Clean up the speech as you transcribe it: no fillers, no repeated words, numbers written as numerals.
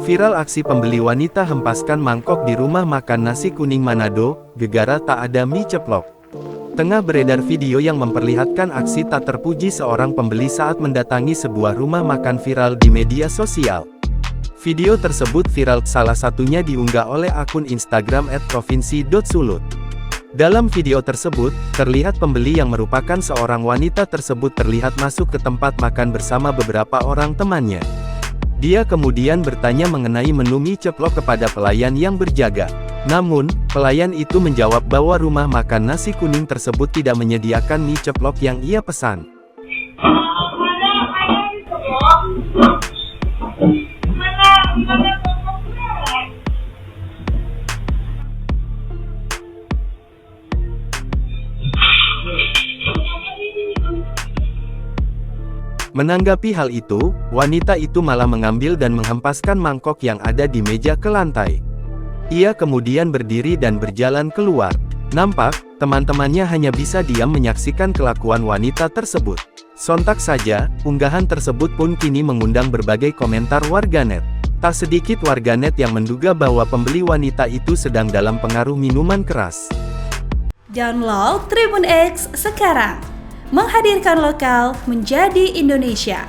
Viral aksi pembeli wanita hempaskan mangkok di rumah makan nasi kuning Manado, gegara tak ada mie ceplok. Tengah beredar video yang memperlihatkan aksi tak terpuji seorang pembeli saat mendatangi sebuah rumah makan viral di media sosial. Video tersebut viral, salah satunya diunggah oleh akun Instagram @provinsi.sulut. Dalam video tersebut, terlihat pembeli yang merupakan seorang wanita tersebut terlihat masuk ke tempat makan bersama beberapa orang temannya. Dia kemudian bertanya mengenai menu mie ceplok kepada pelayan yang berjaga. Namun, pelayan itu menjawab bahwa rumah makan nasi kuning tersebut tidak menyediakan mie ceplok yang ia pesan. Menanggapi hal itu, wanita itu malah mengambil dan menghempaskan mangkok yang ada di meja ke lantai. Ia kemudian berdiri dan berjalan keluar. Nampak, teman-temannya hanya bisa diam menyaksikan kelakuan wanita tersebut. Sontak saja, unggahan tersebut pun kini mengundang berbagai komentar warganet. Tak sedikit warganet yang menduga bahwa pembeli wanita itu sedang dalam pengaruh minuman keras. Download Tribun X sekarang. Menghadirkan lokal menjadi Indonesia.